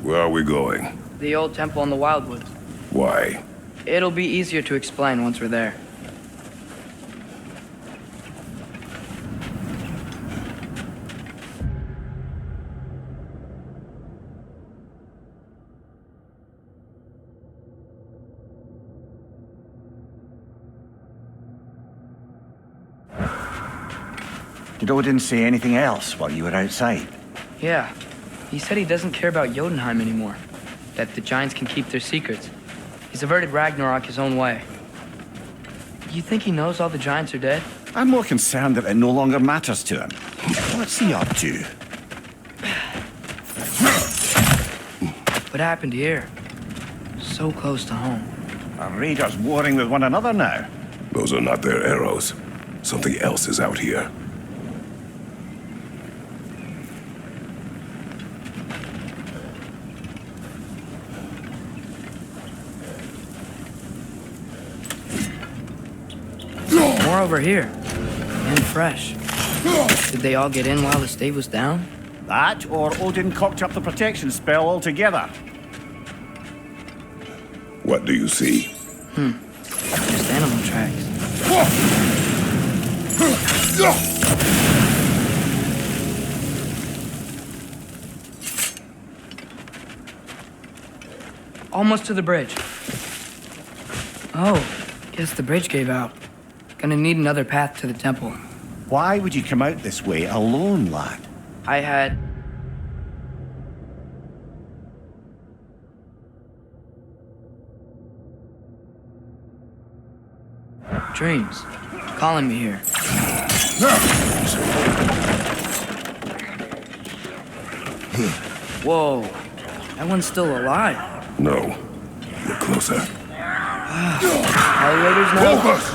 Where are we going? The old temple in the Wildwoods. Why? It'll be easier to explain once we're there. Did Odin say anything else while you were outside? Yeah. He said he doesn't care about Jotunheim anymore. That the giants can keep their secrets. He's averted Ragnarok his own way. You think he knows all the giants are dead? I'm more concerned that it no longer matters to him. What's he up to? What happened here? So close to home. Are raiders warring with one another now? Those are not their arrows. Something else is out here. More over here. And fresh. Did they all get in while the stave was down? That, or Odin cocked up the protection spell altogether. What do you see? Just animal tracks. Almost to the bridge. Oh, guess the bridge gave out. Gonna need another path to the temple. Why would you come out this way alone, lad? I had... dreams. Calling me here. Whoa. That one's still alive. No. Look closer. Elevators now? Focus!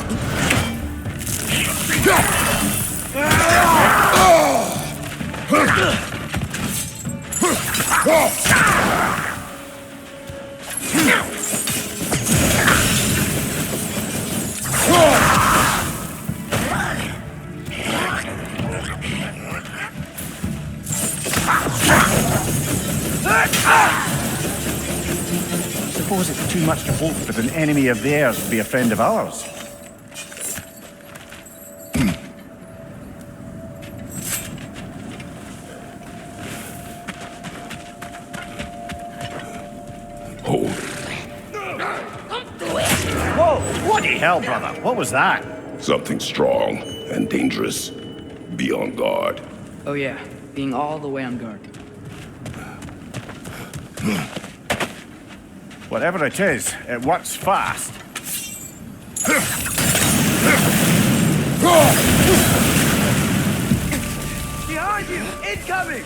Suppose it's too much to hope that an enemy of theirs would be a friend of ours. Hold. Whoa! Bloody hell, brother! What was that? Something strong and dangerous. Be on guard. Oh yeah, being all the way on guard. Whatever it is, it works fast. Behind you! Incoming!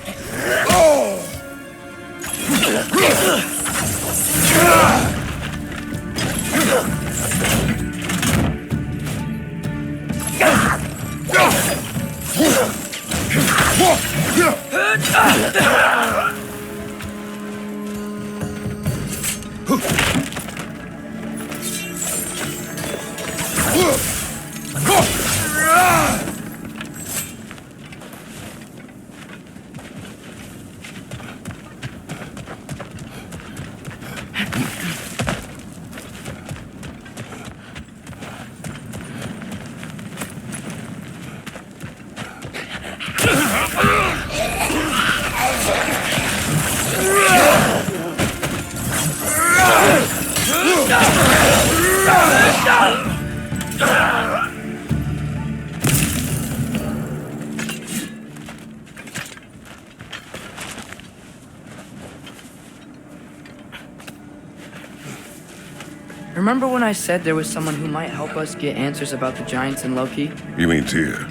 Remember when I said there was someone who might help us get answers about the giants and Loki? You mean Tyr?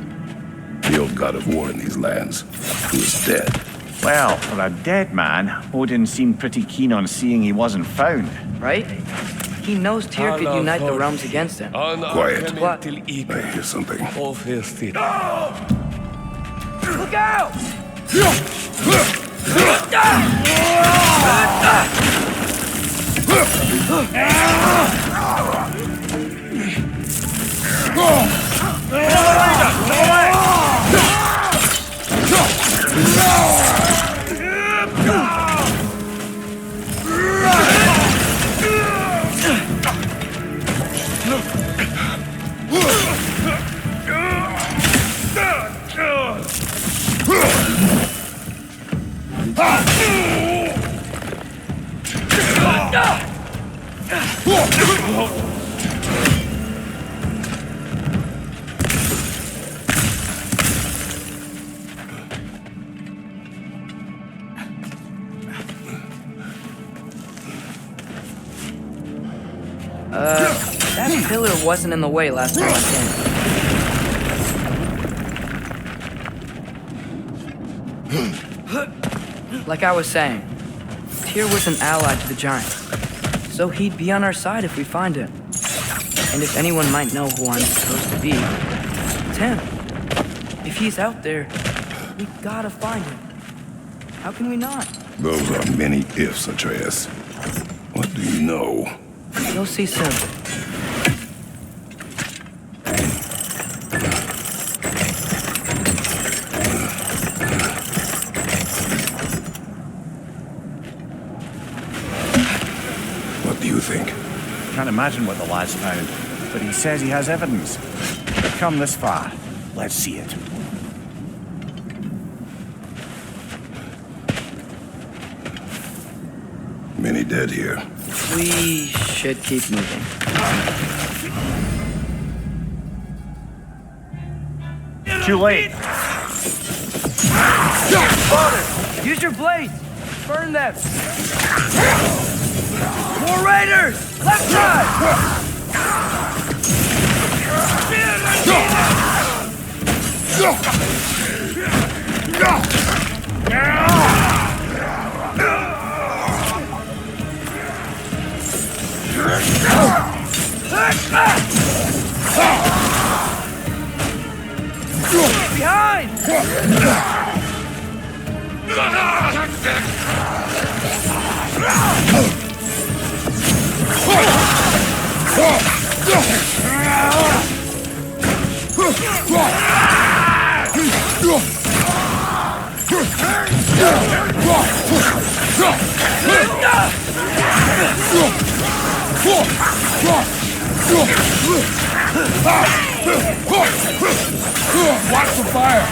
The old god of war in these lands, who is dead. Well, for a dead man, Odin seemed pretty keen on seeing he wasn't found. Right? He knows Tyr could unite the realms against him. Quiet. What? I hear something. Look out! That pillar wasn't in the way last time I came. Like I was saying, Tyr was an ally to the Giants, so he'd be on our side if we find him. And if anyone might know who I'm supposed to be, it's him. If he's out there, we gotta find him. How can we not? Those are many ifs, Atreus. What do you know? You'll see soon. What do you think? Can't imagine what the lad's found, but he says he has evidence. We've come this far. Let's see it. Many dead here. We should keep moving. Too late. Use your blades! Burn them! More raiders! Left side! Behind! Watch the fire!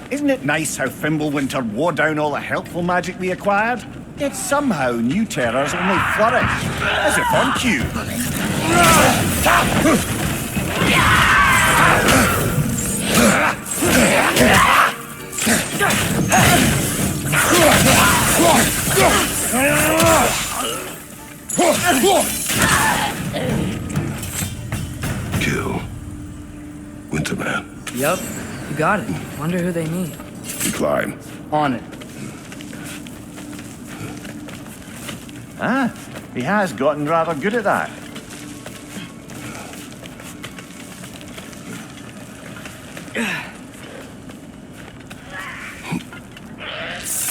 Isn't it nice how Fimbulwinter wore down all the helpful magic we acquired? Yet somehow new terrors only flourish, as if on cue. Kill. Winterman. Yup, you got it. Wonder who they mean. You climb. On it. Ah, he has gotten rather good at that.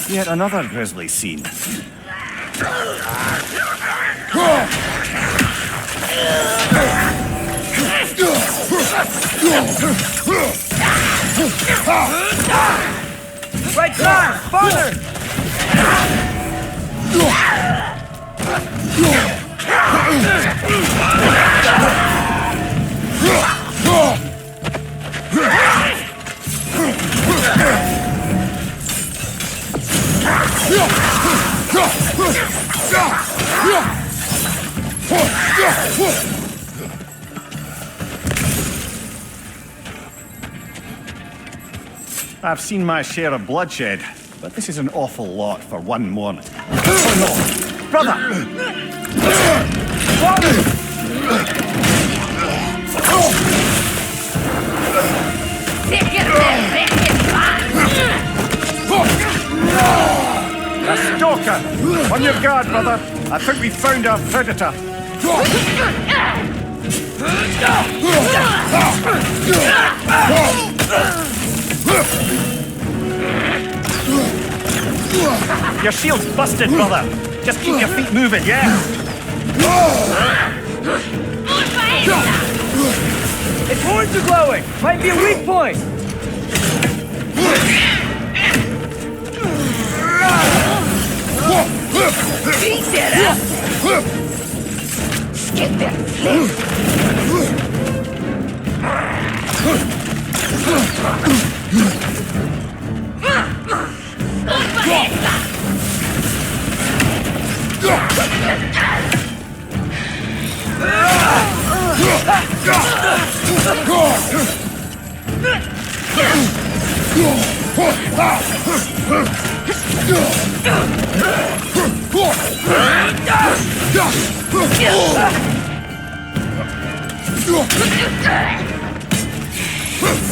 Yet another grisly scene. Right side! Farther! I've seen my share of bloodshed, but this is an awful lot for one morning. Oh no! Brother! A stalker! On your guard, brother! I think we found our predator. Your shield's busted, brother. Just keep your feet moving, yeah? Its horns are glowing! Might be a weak point! Beat it up! Get that flip!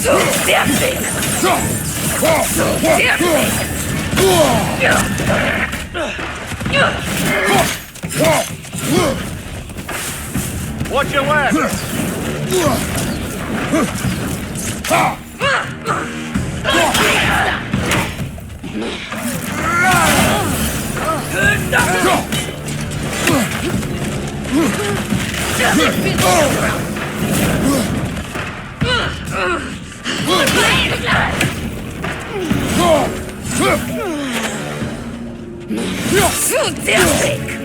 So tempting! So tempting! Watch your left! So tempting!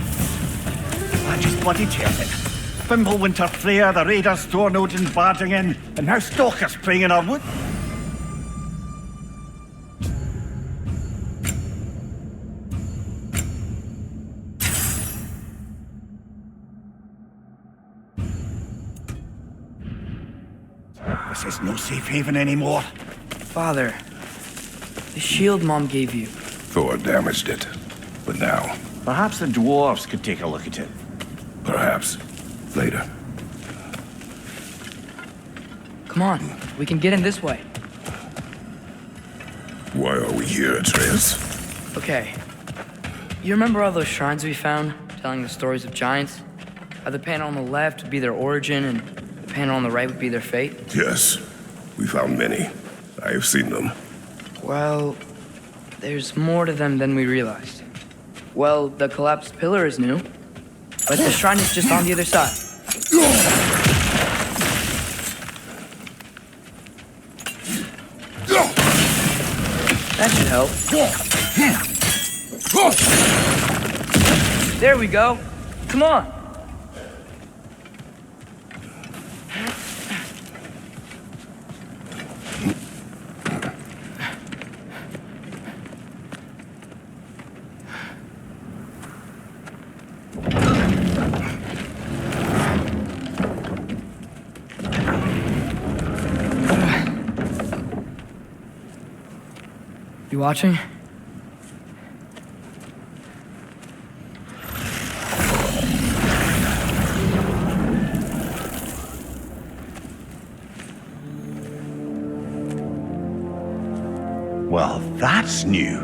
I just bloody teared it. Fimbulwinter Freya, the Raiders, Thorn Odin barging in, and now Stalkers praying in our wood. This is no safe haven anymore. Father, the shield Mom gave you. Thor damaged it. But now, Perhaps the dwarves could take a look at it. perhaps, later. Come on, we can get in this way. Why are we here, Atreus? Okay. You remember all those shrines we found, telling the stories of giants? How the panel on the left would be their origin, and the panel on the right would be their fate? Yes, we found many. I have seen them. Well, there's more to them than we realized. Well, the collapsed pillar is new, but the shrine is just on the other side. That should help. There we go. Come on. You watching? Well, that's new.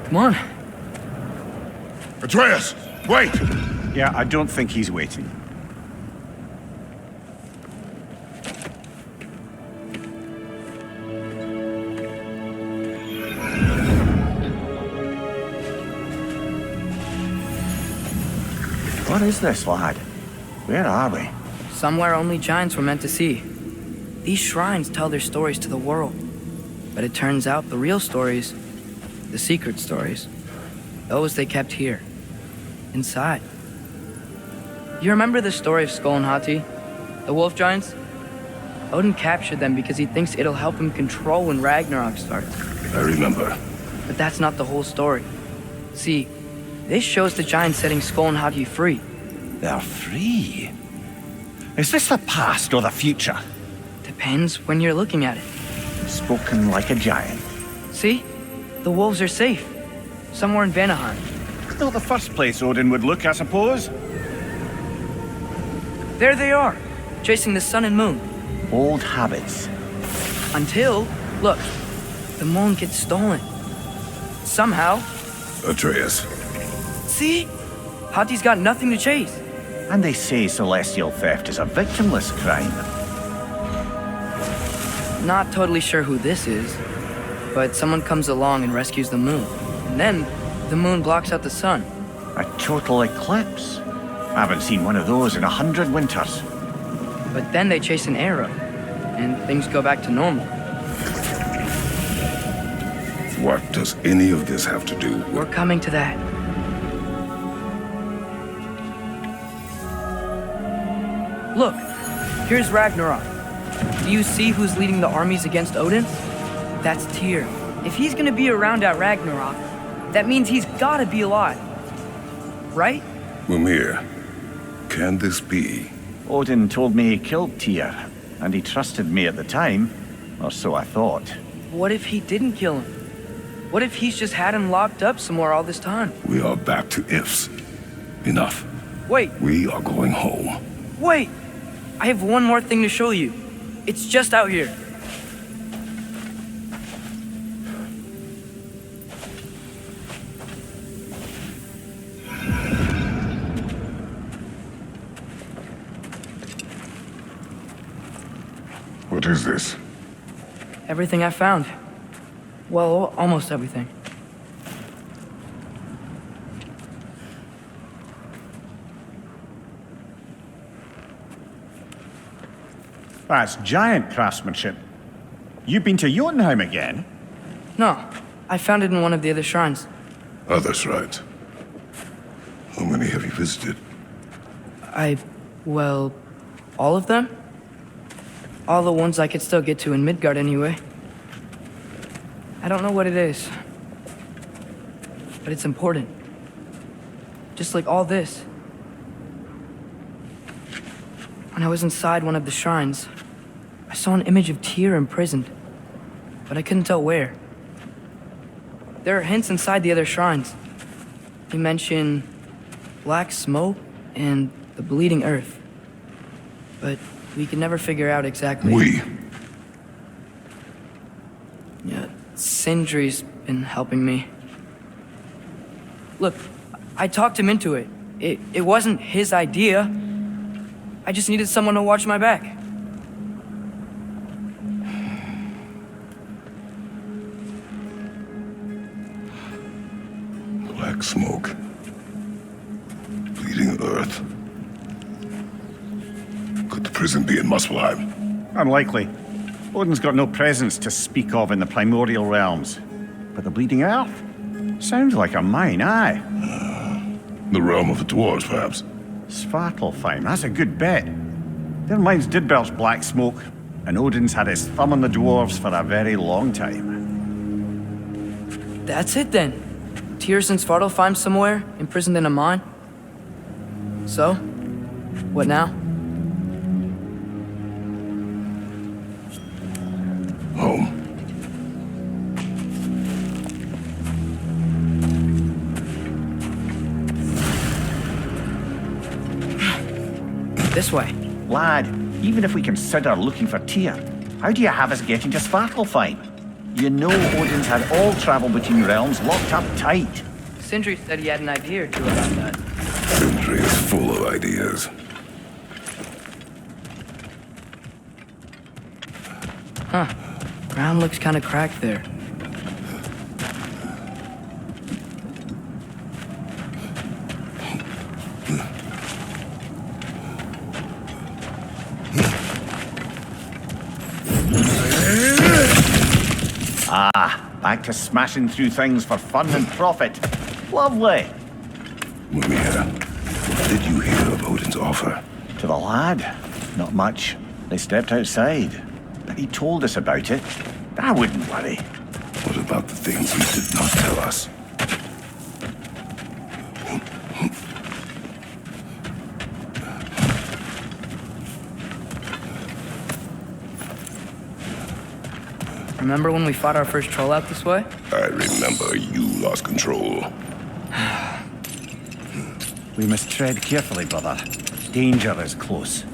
Come on. Atreus, wait! Yeah, I don't think he's waiting. What is this, lad? Where are we? Somewhere only giants were meant to see. These shrines tell their stories to the world. But it turns out the real stories, the secret stories, those they kept here, inside. You remember the story of Skull and Hati, the wolf giants? Odin captured them because he thinks it'll help him control when Ragnarok starts. I remember. But that's not the whole story. See, this shows the giants setting Skull and Hati free. They're free. Is this the past or the future? Depends when you're looking at it. Spoken like a giant. See? The wolves are safe. Somewhere in Vanaheim. It's not the first place Odin would look, I suppose. There they are, chasing the sun and moon. Old habits. Until, look, the moon gets stolen. Somehow. Atreus. See? Hati's got nothing to chase. And they say celestial theft is a victimless crime. Not totally sure who this is, but someone comes along and rescues the moon. And then, the moon blocks out the sun. A total eclipse. I haven't seen one of those in 100 winters. But then they chase an arrow, and things go back to normal. What does any of this have to do with... We're coming to that. Look, here's Ragnarok. Do you see who's leading the armies against Odin? That's Tyr. If he's gonna be around at Ragnarok, that means he's gotta be alive. Right? Mimir, can this be? Odin told me he killed Tyr, and he trusted me at the time, or so I thought. What if he didn't kill him? What if he's just had him locked up somewhere all this time? We are back to ifs. Enough. Wait, We are going home. wait! I have one more thing to show you. It's just out here. What is this? Everything I found. Well, almost everything. That's giant craftsmanship. You've been to Jotunheim again? No, I found it in one of the other shrines. Other shrines. How many have you visited? Well, all of them? All the ones I could still get to in Midgard anyway. I don't know what it is, but it's important. Just like all this. When I was inside one of the shrines, I saw an image of Tyr imprisoned, but I couldn't tell where. There are hints inside the other shrines. They mention black smoke and the bleeding earth, but we could never figure out exactly. Yeah, Sindri's been helping me. Look, I talked him into it. It wasn't his idea. I just needed someone to watch my back. Black smoke. Bleeding earth. Could the prison be in Muspelheim? Unlikely. Odin's got no presence to speak of in the primordial realms. But the Bleeding Earth? Sounds like a mine, aye. The realm of the dwarves, perhaps? Svartalfheim, that's a good bet. Their mines did belch black smoke, and Odin's had his thumb on the dwarves for a very long time. That's it then. Tyr's in Svartalfheim somewhere, imprisoned in a mine. So, what now? Home. This way. Lad, even if we consider looking for Tyr, how do you have us getting to Svartalfheim? You know Odin's had all travel between realms locked up tight. Sindri said he had an idea or two about that. Sindri is full of ideas. Huh. Ground looks kind of cracked there. Back to smashing through things for fun and profit. Lovely. Mimir, what did you hear of Odin's offer? To the lad, not much. They stepped outside. But he told us about it. I wouldn't worry. What about the things he did not tell us? Remember when we fought our first troll out this way? I remember you lost control. We must tread carefully, brother. Danger is close.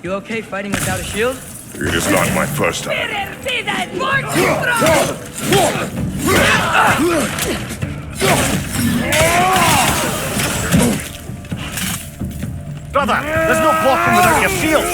You okay fighting without a shield? It is not my first time. Brother, there's no blocking without your shield!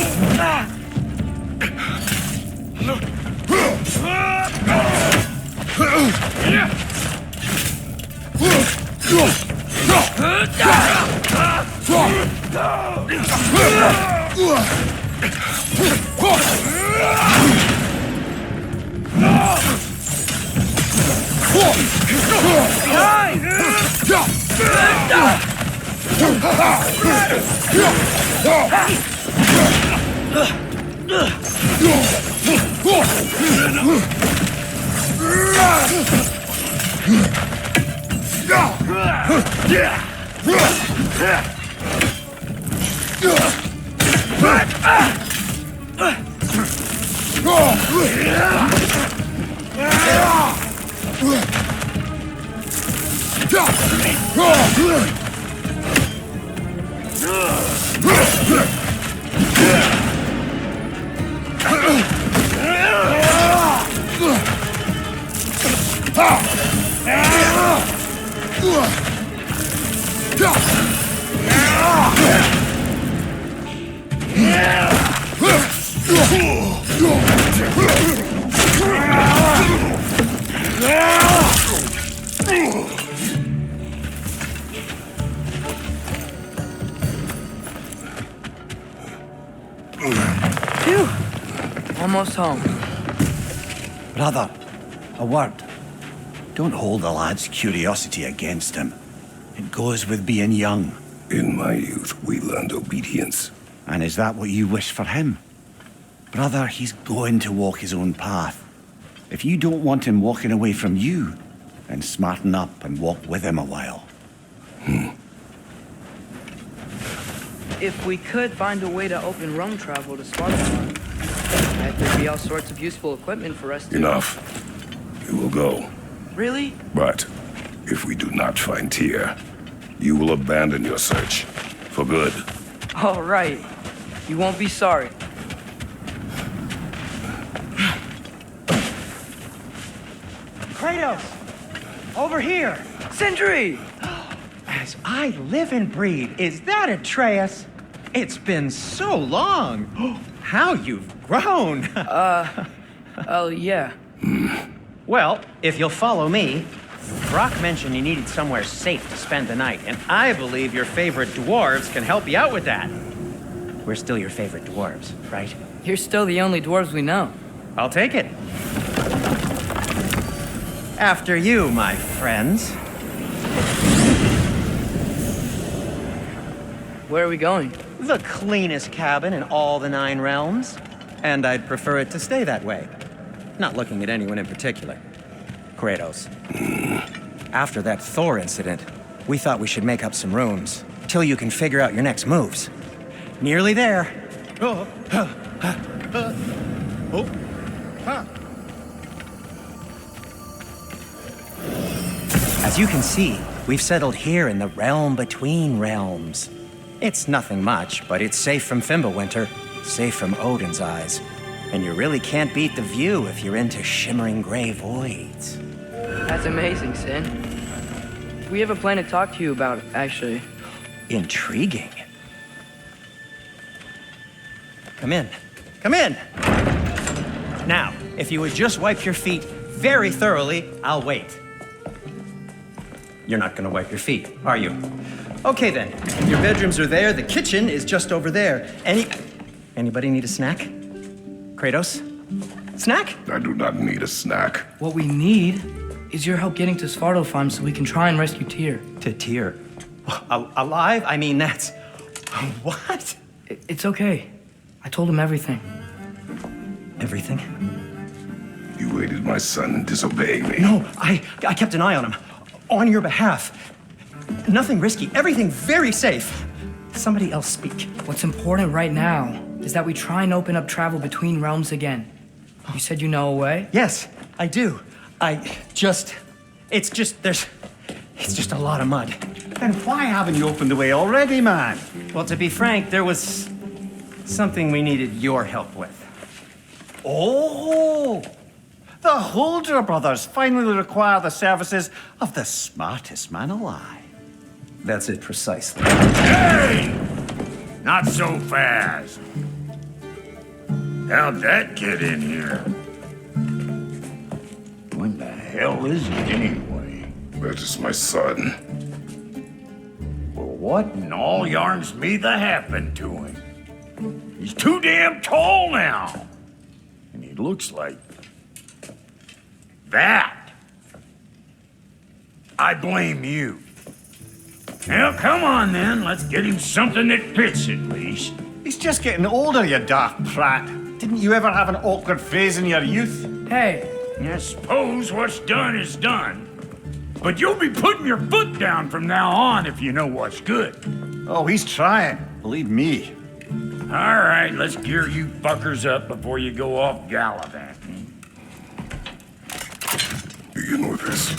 Phew! Almost home. Brother, a word. Don't hold the lad's curiosity against him. It goes with being young. In my youth, we learned obedience. And is that what you wish for him? Brother, he's going to walk his own path. If you don't want him walking away from you, then smarten up and walk with him a while. If we could find a way to open roam travel to Sparta, there'd be all sorts of useful equipment for us to... Enough. You will go. Really? But if we do not find Tyr, you will abandon your search. For good. All right. You won't be sorry. Kratos! Over here! Sindri! As I live and breathe, is that Atreus? It's been so long! How you've grown! Oh, yeah. Well, if you'll follow me, Brock mentioned you needed somewhere safe to spend the night, and I believe your favorite dwarves can help you out with that. We're still your favorite dwarves, right? You're still the only dwarves we know. I'll take it. After you, my friends. Where are we going? The cleanest cabin in all the 9 realms. And I'd prefer it to stay that way. Not looking at anyone in particular. Kratos. After that Thor incident, we thought we should make up some rooms, till you can figure out your next moves. Nearly there. As you can see, we've settled here in the realm between realms. It's nothing much, but it's safe from Fimbulwinter, safe from Odin's eyes. And you really can't beat the view if you're into shimmering gray voids. That's amazing, Sin. We have a plan to talk to you about, actually. Intriguing. Come in. Come in! Now, if you would just wipe your feet very thoroughly, I'll wait. You're not gonna wipe your feet, are you? Okay then, your bedrooms are there, the kitchen is just over there. Anybody need a snack? Kratos? Snack? I do not need a snack. What we need is your help getting to Svartalfheim so we can try and rescue Tyr. To Tyr. Alive? I mean, that's... What? It's okay. I told him everything. Everything? You aided my son in disobeying me. No, I kept an eye on him. On your behalf. Nothing risky, everything very safe. Somebody else speak. What's important right now is that we try and open up travel between realms again. You said you know a way? Yes, I do. It's just a lot of mud. Then why haven't you opened the way already, man? Well, to be frank, there was something we needed your help with. Oh! The Holder brothers finally require the services of the smartest man alive. That's it precisely. Hey! Not so fast. How'd that get in here? When the hell is he anyway? That is my son. Well, what in all yarns me that happened to him? He's too damn tall now. And he looks like that. I blame you. Well, come on then. Let's get him something that fits at least. He's just getting older, you daft prat. Didn't you ever have an awkward phase in your youth? Hey, I suppose what's done is done. But you'll be putting your foot down from now on if you know what's good. Oh, he's trying. Believe me. All right, let's gear you fuckers up before you go off gallivanting. Do you know this?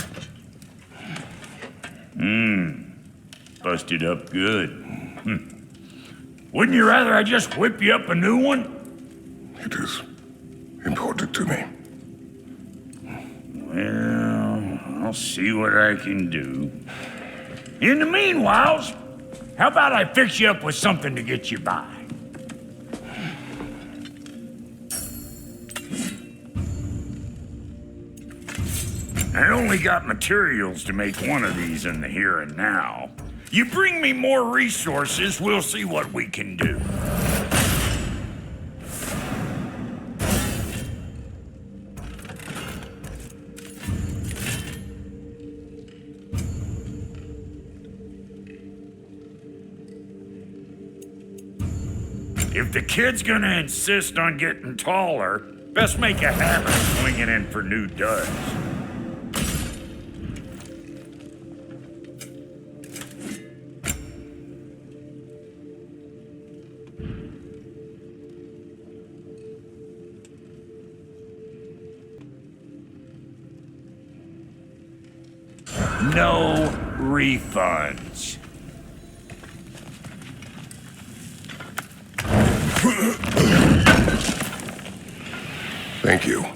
Busted up good. Wouldn't you rather I just whip you up a new one? It is important to me. Well, I'll see what I can do. In the meanwhile, how about I fix you up with something to get you by? I only got materials to make one of these in the here and now. You bring me more resources, we'll see what we can do. If the kid's gonna insist on getting taller, best make a habit of swinging in for new duds. No refunds. Thank you.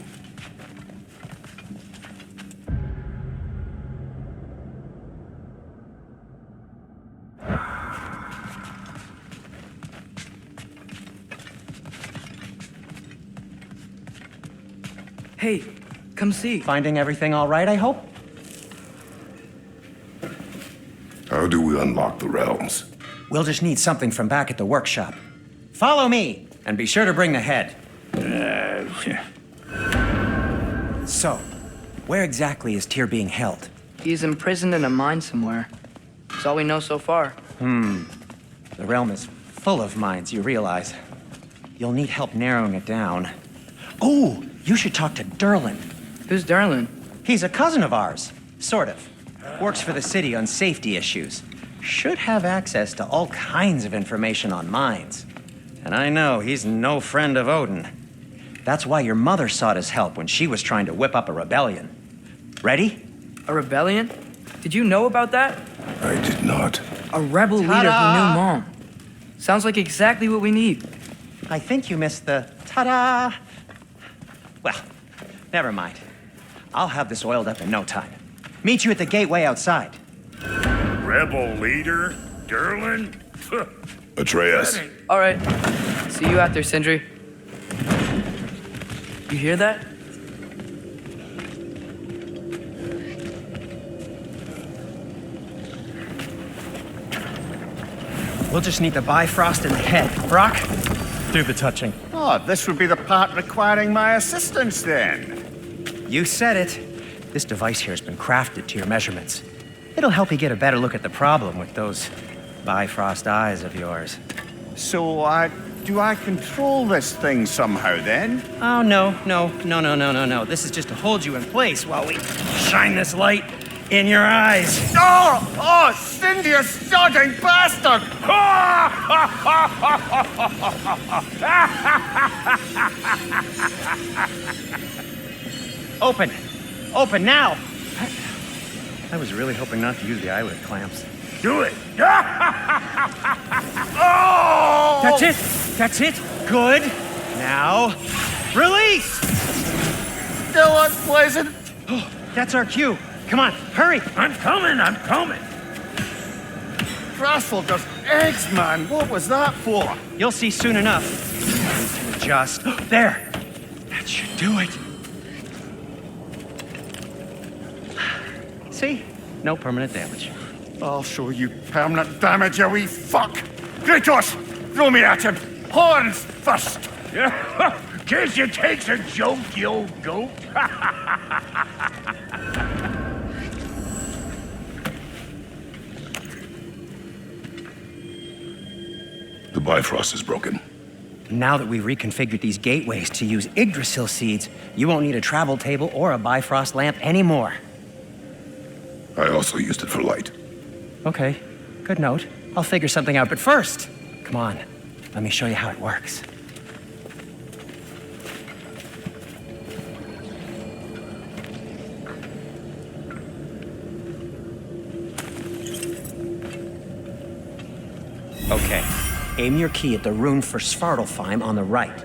hey, come see. Finding everything all right, I hope? How do we unlock the realms? We'll just need something from back at the workshop. Follow me, and be sure to bring the head. So, where exactly is Tyr being held? He's imprisoned in a mine somewhere. That's all we know so far. The realm is full of mines, you realize. You'll need help narrowing it down. Oh, you should talk to Derlin. Who's Derlin? He's a cousin of ours, sort of. Works for the city on safety issues. Should have access to all kinds of information on mines. And I know he's no friend of Odin. That's why your mother sought his help when she was trying to whip up a rebellion. Ready? A rebellion? Did you know about that? I did not. A rebel leader who knew Mom. Sounds like exactly what we need. I think you missed the ta-da. Well, never mind. I'll have this oiled up in no time. Meet you at the gateway outside. Rebel leader? Derlin? Atreus. All right. See you out there, Sindri. You hear that? We'll just need the Bifrost in the head. Brock, do the touching. Oh, this would be the part requiring my assistance then. You said it. This device here has been crafted to your measurements. It'll help you get a better look at the problem with those Bifrost eyes of yours. So, do I control this thing somehow then? Oh, no. This is just to hold you in place while we shine this light In your eyes. Oh, Cindy, you sodding bastard! Open. Open now. I was really hoping not to use the eyelid clamps. Do it! Oh! That's it. That's it. Good. Now, release. Still unpleasant. That's our cue. Come on, hurry. I'm coming. Frassel eggs, man. What was that for? You'll see soon enough. Just there. That should do it. See? No permanent damage. I'll show you permanent damage, you wee fuck! Kratos! Throw me at him! Horns first! Guess you takes a joke, you old goat! The Bifrost is broken. Now that we've reconfigured these gateways to use Yggdrasil seeds, you won't need a travel table or a Bifrost lamp anymore. I also used it for light. Okay, good note. I'll figure something out, but first, come on, let me show you how it works. Okay, aim your key at the rune for Svartalfheim on the right.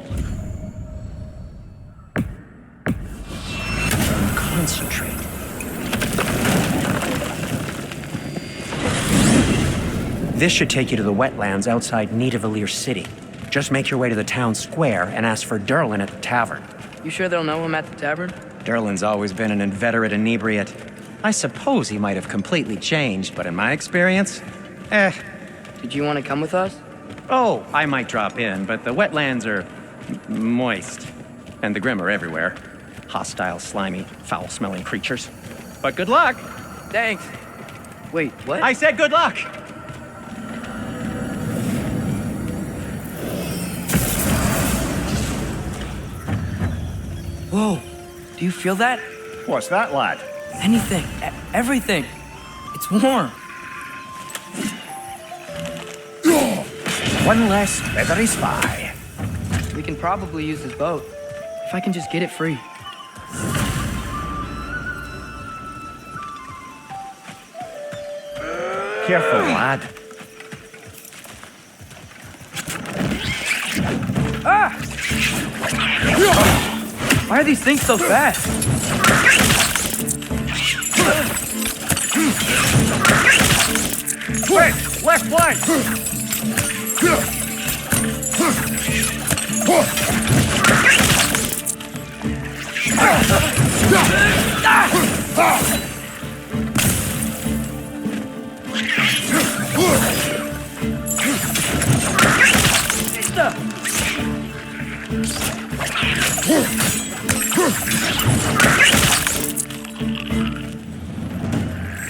And concentrate. This should take you to the wetlands outside Nidavellir City. Just make your way to the town square and ask for Derlin at the tavern. You sure they'll know him at the tavern? Derlin's always been an inveterate inebriate. I suppose he might have completely changed, but in my experience, Did you want to come with us? Oh, I might drop in, but the wetlands are moist. And the Grim are everywhere. Hostile, slimy, foul-smelling creatures. But good luck! Thanks. Wait, what? I said good luck! Whoa, do you feel that? What's that, lad? Anything, everything. It's warm. One less feathery spy. We can probably use this boat. If I can just get it free. Careful, lad. Ah! Why are these things so fast? Quick! Left flank!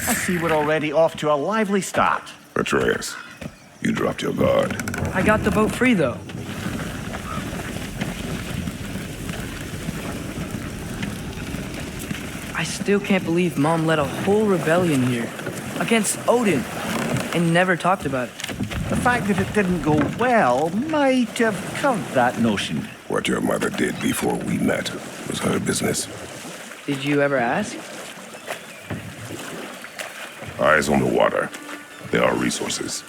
I see we're already off to a lively start. Atreus, you dropped your guard. I got the boat free, though. I still can't believe Mom led a whole rebellion here against Odin and never talked about it. The fact that it didn't go well might have covered that notion. What your mother did before we met was her business. Did you ever ask? Eyes on the water. There are resources.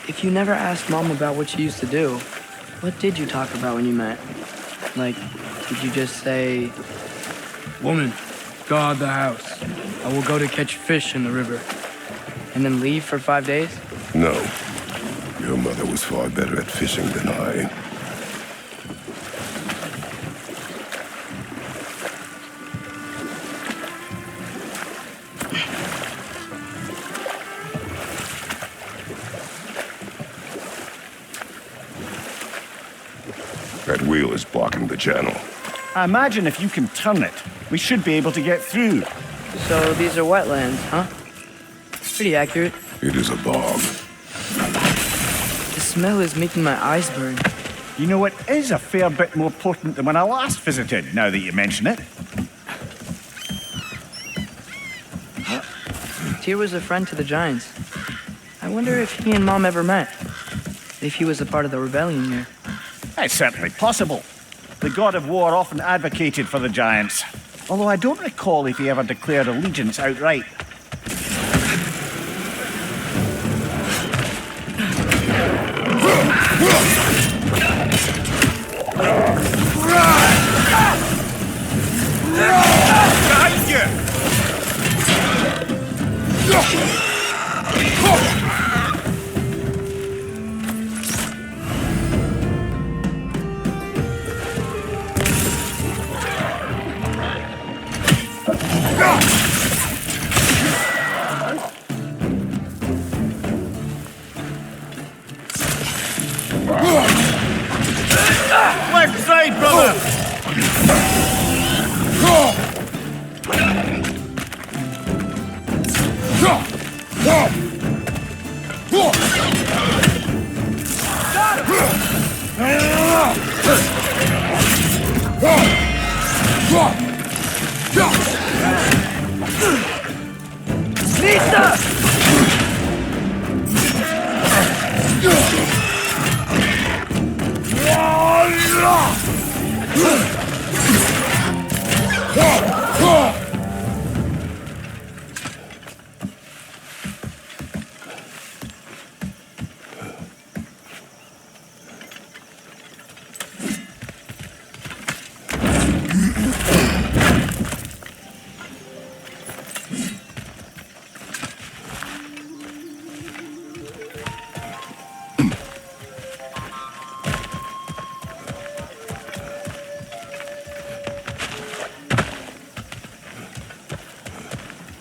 If you never asked Mom about what she used to do, what did you talk about when you met? Like, did you just say, "Woman, guard the house. I will go to catch fish in the river," and then leave for 5 days? No. Your mother was far better at fishing than I. That wheel is blocking the channel. I imagine if you can turn it, we should be able to get through. So these are wetlands, huh? Pretty accurate. It is a bog. The smell is making my eyes burn. You know, it is a fair bit more potent than when I last visited, now that you mention it. Tyr was a friend to the Giants. I wonder if he and Mom ever met. If he was a part of the rebellion here. It's certainly possible. The god of war often advocated for the Giants. Although I don't recall if he ever declared allegiance outright. Left side, brother!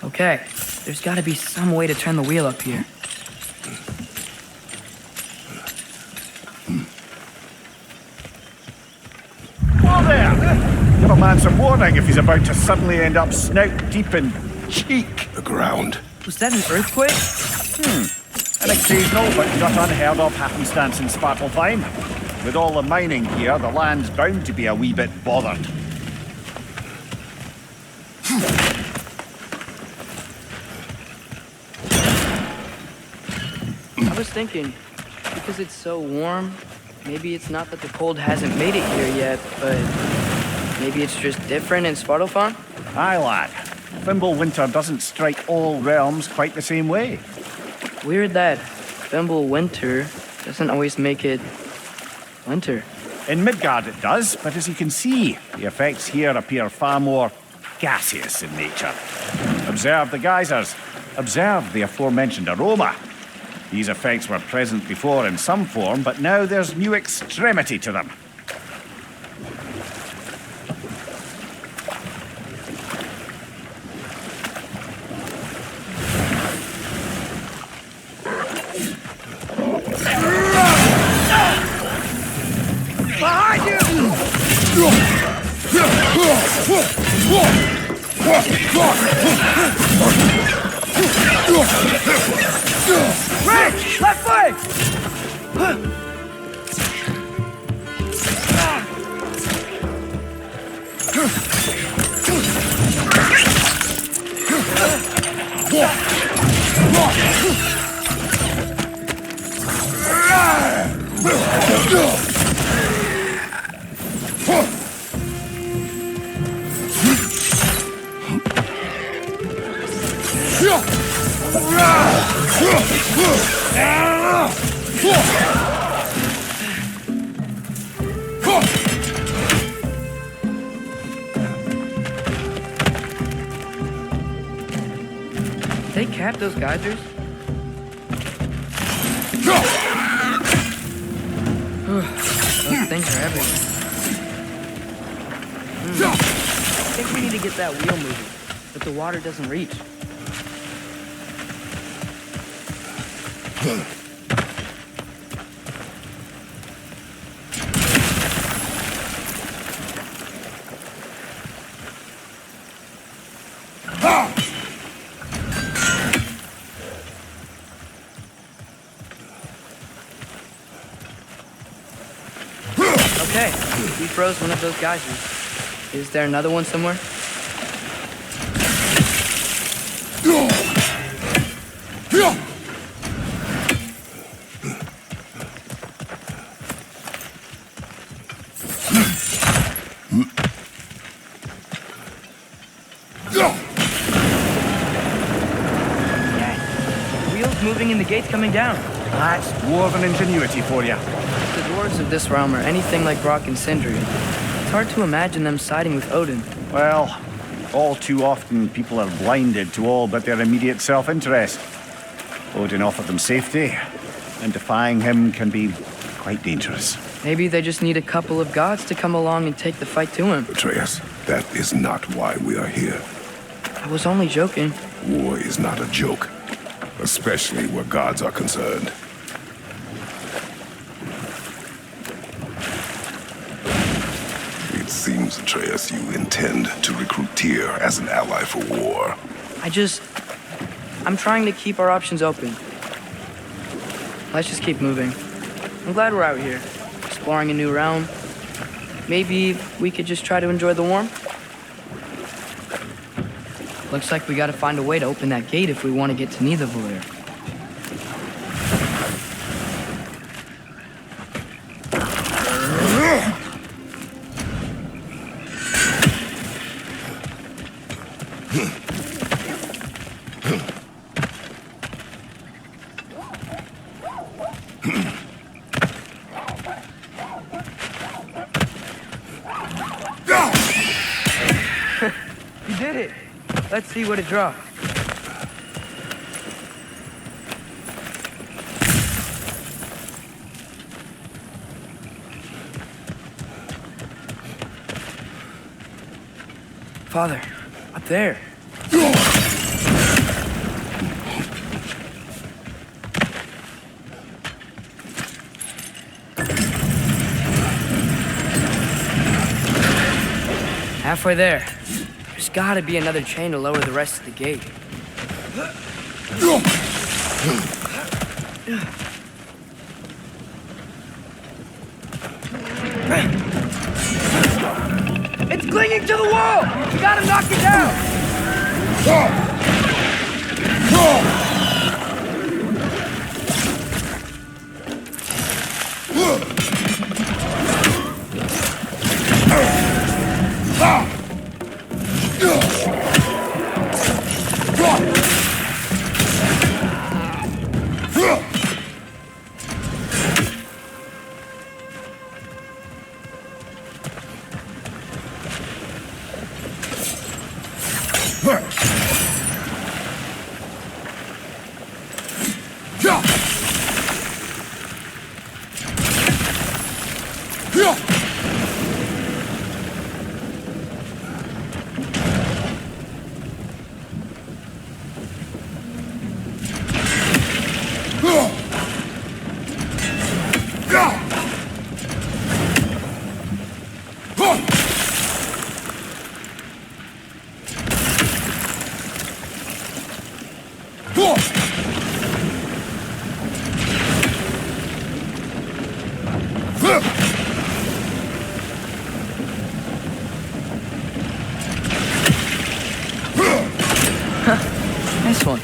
Okay, there's gotta be some way to turn the wheel up here. Whoa there! Give a man some warning if he's about to suddenly end up snout deep in cheek. The ground. Was that an earthquake? An occasional but not unheard of happenstance in Svartalfheim. With all the mining here, the land's bound to be a wee bit bothered. I was thinking, because it's so warm, maybe it's not that the cold hasn't made it here yet, but maybe it's just different in Svartalfheim? Aye, lad. Thimble winter doesn't strike all realms quite the same way. Weird that Thimble winter doesn't always make it winter. In Midgard it does, but as you can see, the effects here appear far more gaseous in nature. Observe the geysers. Observe the aforementioned aroma. These effects were present before in some form, but now there's new extremity to them. Behind you! Rich! Left foot! They cap those geysers? Those things are everywhere. I think we need to get that wheel moving, but the water doesn't reach. Okay, we froze one of those geysers. Is there another one somewhere? Wheels moving and the gate's coming down. That's dwarven ingenuity for you. If the dwarves of this realm are anything like Brock and Sindri, it's hard to imagine them siding with Odin. Well, all too often people are blinded to all but their immediate self-interest. Odin offered them safety, and defying him can be quite dangerous. Maybe they just need a couple of gods to come along and take the fight to him. Atreus, that is not why we are here. I was only joking. War is not a joke, especially where gods are concerned. It seems, Atreus, you intend to recruit Tyr as an ally for war. I'm trying to keep our options open. Let's just keep moving. I'm glad we're out here, exploring a new realm. Maybe we could just try to enjoy the warmth? Looks like we gotta find a way to open that gate if we want to get to Nidavellir. You did it! Let's see what it dropped. Father, up there. Halfway there. There's gotta be another chain to lower the rest of the gate. It's clinging to the wall! You gotta knock it down! Nice one.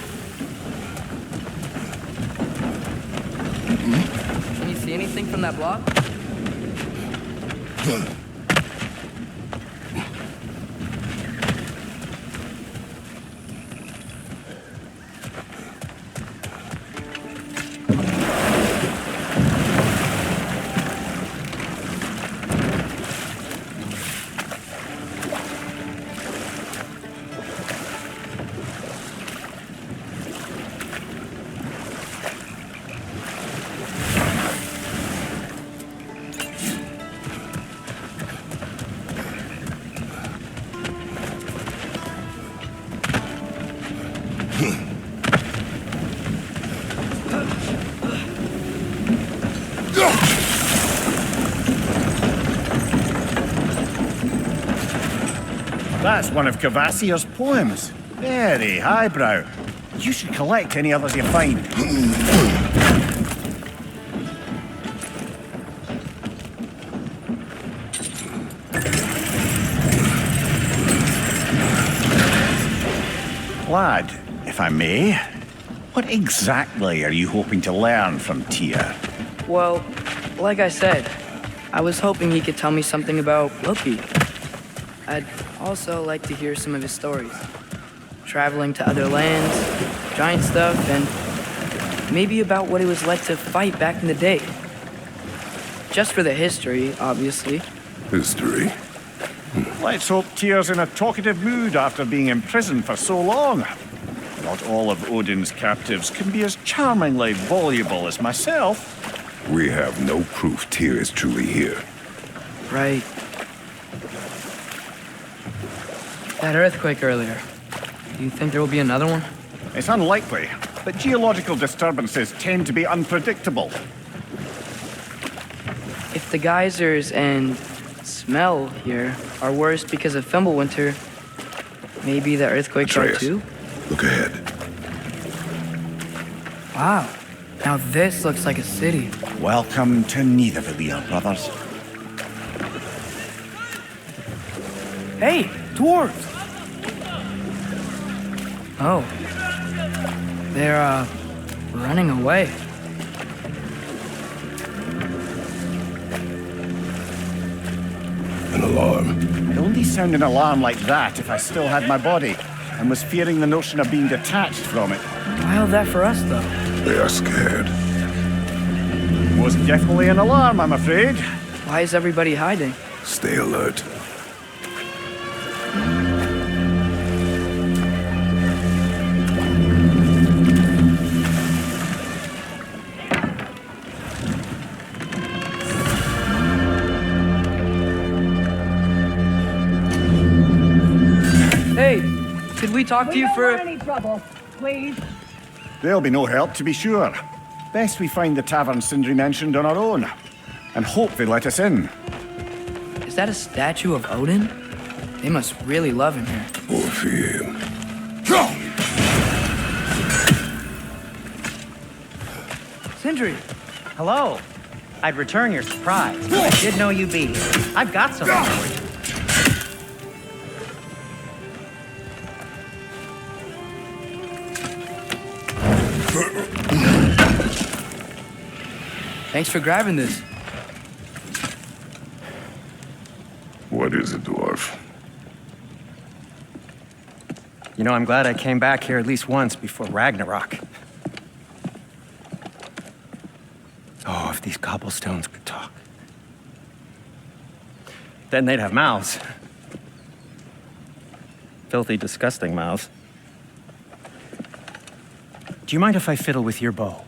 Can you see anything from that block? That's one of Cavassier's poems. Very highbrow. You should collect any others you find. lad, if I may, what exactly are you hoping to learn from Tyr? Well, like I said, I was hoping he could tell me something about Loki. I'd also like to hear some of his stories. Traveling to other lands, giant stuff, and maybe about what it was like to fight back in the day. Just for the history, obviously. History. Let's hope Tyr's in a talkative mood after being imprisoned for so long. Not all of Odin's captives can be as charmingly voluble as myself. We have no proof Tyr is truly here. Right. That earthquake earlier. Do you think there will be another one? It's unlikely, but geological disturbances tend to be unpredictable. If the geysers and smell here are worse because of Fimbulwinter, maybe the earthquakes are Atreus, too? look ahead. Wow. Now this looks like a city. Welcome to Nidavellir, brothers. Hey, dwarves! Oh. They're, running away. An alarm. I'd only sound an alarm like that if I still had my body and was fearing the notion of being detached from it. Wild that for us, though. They are scared. Most definitely an alarm, I'm afraid. Why is everybody hiding? Stay alert. Hey, could we talk to you for... any trouble, please. There'll be no help, to be sure. Best we find the tavern Sindri mentioned on our own, and hope they let us in. Is that a statue of Odin? They must really love him here. Or fear him. Sindri! Hello. I'd return your surprise, but I did know you'd be here. I've got something for you. Thanks for grabbing this. What is it, dwarf? You know, I'm glad I came back here at least once before Ragnarok. Oh, if these cobblestones could talk. Then they'd have mouths. Filthy, disgusting mouths. Do you mind if I fiddle with your bow?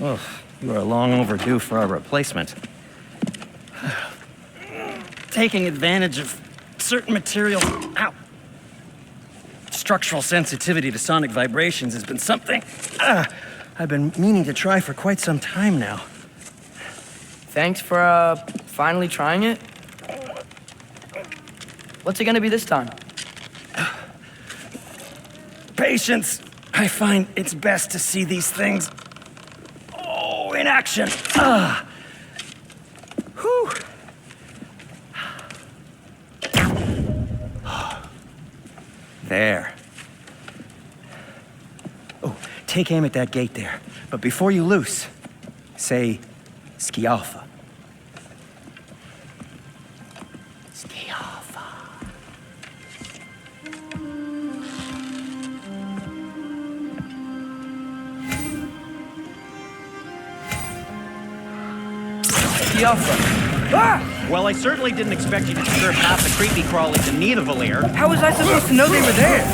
Oh, you are long overdue for a replacement. Taking advantage of certain materials. Ow! Structural sensitivity to sonic vibrations has been something I've been meaning to try for quite some time now. Thanks for, finally trying it. What's it gonna be this time? Patience. I find it's best to see these things in action. Whew. There. Oh, take aim at that gate there. But before you loose, say Skialfa. Skialfa. Well, I certainly didn't expect you to disturb half the creepy crawlies in Nidavellir. How was I supposed to know they were there?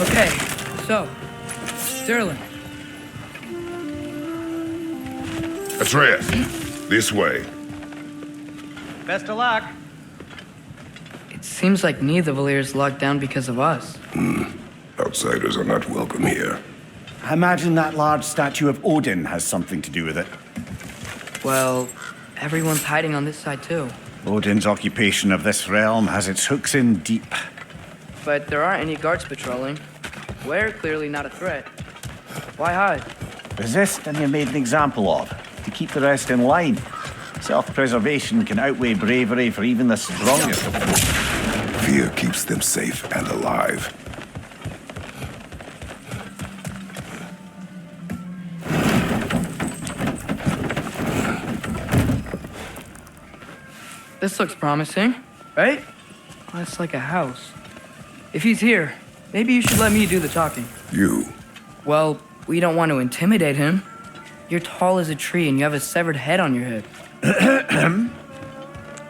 Okay, so, Sterling. Atreus, this way. Best of luck. It seems like Nidavellir's locked down because of us. Outsiders are not welcome here. I imagine that large statue of Odin has something to do with it. Well, everyone's hiding on this side too. Odin's occupation of this realm has its hooks in deep. But there aren't any guards patrolling. We're clearly not a threat. Why hide? Resist and you're made an example of, to keep the rest in line. Self-preservation can outweigh bravery for even the strongest of folk. Fear keeps them safe and alive. This looks promising, right? Oh, it's like a house. If he's here, maybe you should let me do the talking. You. Well, we don't want to intimidate him. You're tall as a tree and you have a severed head on your head.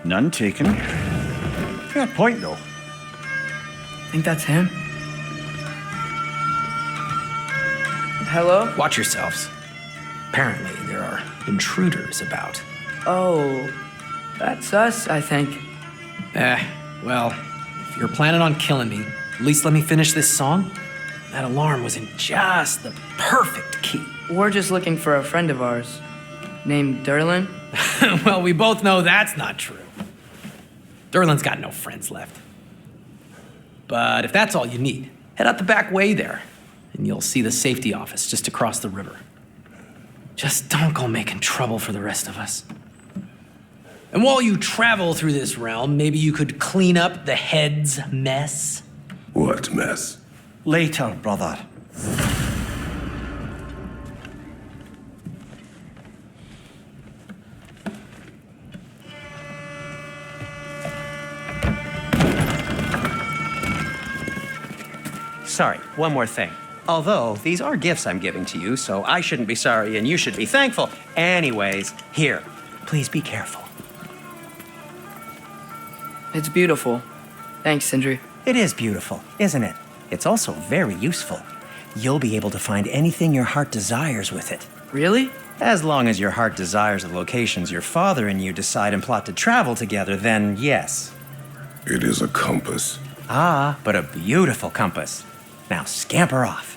None taken. Fair point, though. Think that's him? Hello? Watch yourselves. Apparently, there are intruders about. Oh, that's us, I think. Well, if you're planning on killing me, at least let me finish this song. That alarm was in just the perfect key. We're just looking for a friend of ours named Derlin. Well, we both know that's not true. Derlin's got no friends left. But if that's all you need, head out the back way there, and you'll see the safety office just across the river. Just don't go making trouble for the rest of us. And while you travel through this realm, maybe you could clean up the head's mess. What mess? Later, brother. Sorry, one more thing. Although, these are gifts I'm giving to you, so I shouldn't be sorry and you should be thankful. Anyways, here, please be careful. It's beautiful. Thanks, Sindri. It is beautiful, isn't it? It's also very useful. You'll be able to find anything your heart desires with it. Really? As long as your heart desires the locations your father and you decide and plot to travel together, then yes. It is a compass. Ah, but a beautiful compass. Now scamper off.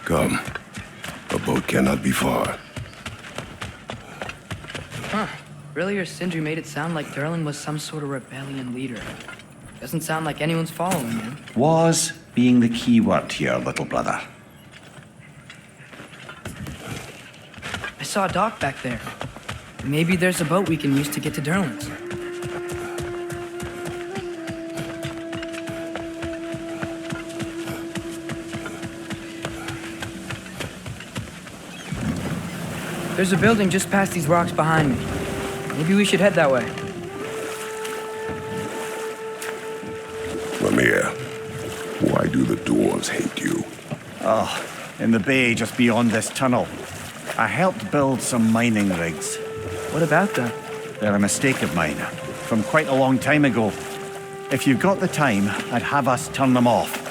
Come. A boat cannot be far. Huh. Earlier, Sindri made it sound like Derlin was some sort of rebellion leader. Doesn't sound like anyone's following him. Was being the key word here, little brother. I saw a dock back there. Maybe there's a boat we can use to get to Derlin's. There's a building just past these rocks behind me. Maybe we should head that way. Mimir, why do the dwarves hate you? Oh, in the bay just beyond this tunnel. I helped build some mining rigs. What about them? They're a mistake of mine, from quite a long time ago. If you've got the time, I'd have us turn them off.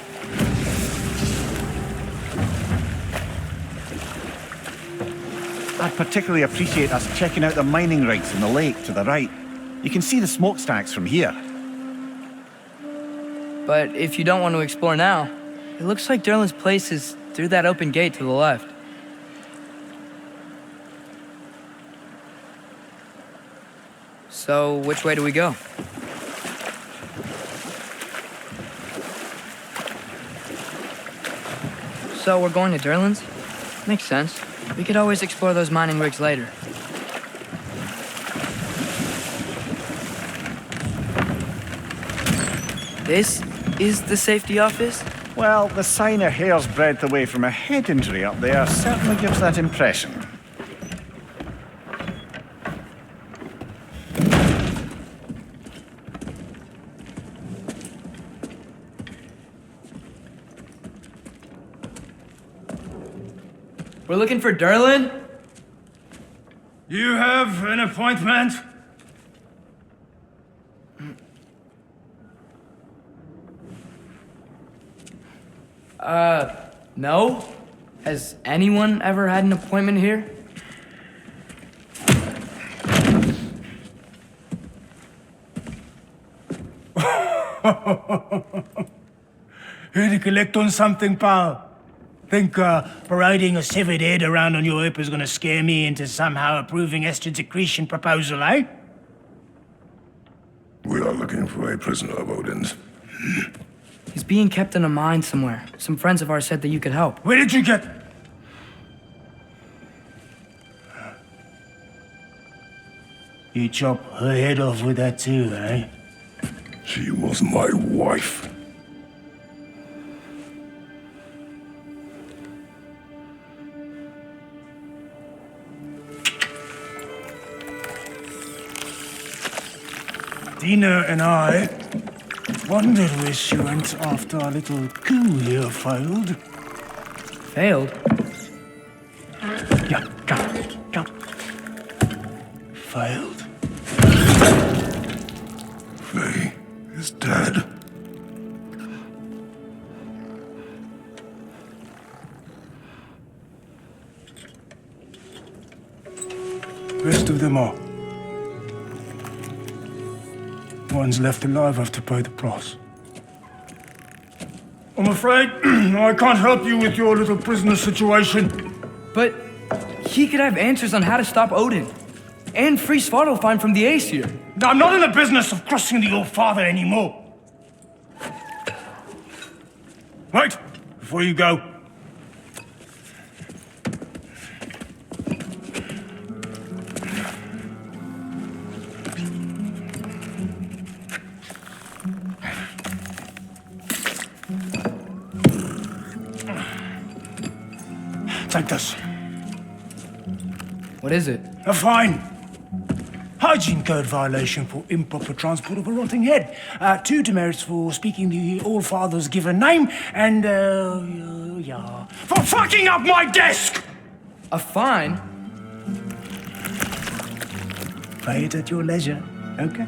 I'd particularly appreciate us checking out the mining rigs in the lake to the right. You can see the smokestacks from here. But if you don't want to explore now, it looks like Derlin's place is through that open gate to the left. So, which way do we go? So, we're going to Derlin's? Makes sense. We could always explore those mining rigs later. This is the safety office? Well, the sign a hair's breadth away from a head injury up there certainly gives that impression. We're looking for Derlin? You have an appointment? No? Has anyone ever had an appointment here? Here to collect on something, pal? Think parading a severed head around on your hip is gonna scare me into somehow approving estrogen secretion proposal, eh? We are looking for a prisoner of Odin's. He's being kept in a mine somewhere. Some friends of ours said that you could help. Where did you get... You chop her head off with that too, eh? She was my wife. Dina and I wondered where she went after our little coup here failed. Failed? Yeah, come. Failed. Faye is dead. Rest of them are. Ones left alive have to pay the price. I'm afraid I can't help you with your little prisoner situation. But he could have answers on how to stop Odin. And free Svartalfheim from the Aesir. I'm not in the business of crossing the old father anymore. Wait, before you go. Take this. What is it? A fine. Hygiene code violation for improper transport of a rotting head. 2 demerits for speaking the All-Father's given name, and, yeah. For fucking up my desk! A fine? Pay it at your leisure, okay?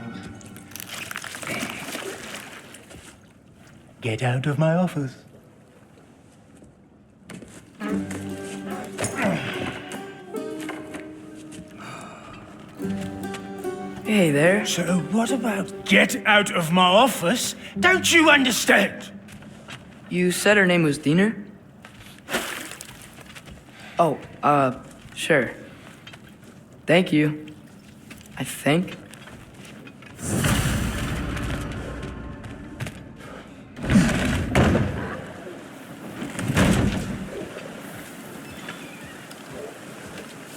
Get out of my office. Hey there. So what about get out of my office? Don't you understand? You said her name was Diener? Oh, sure. Thank you. I think.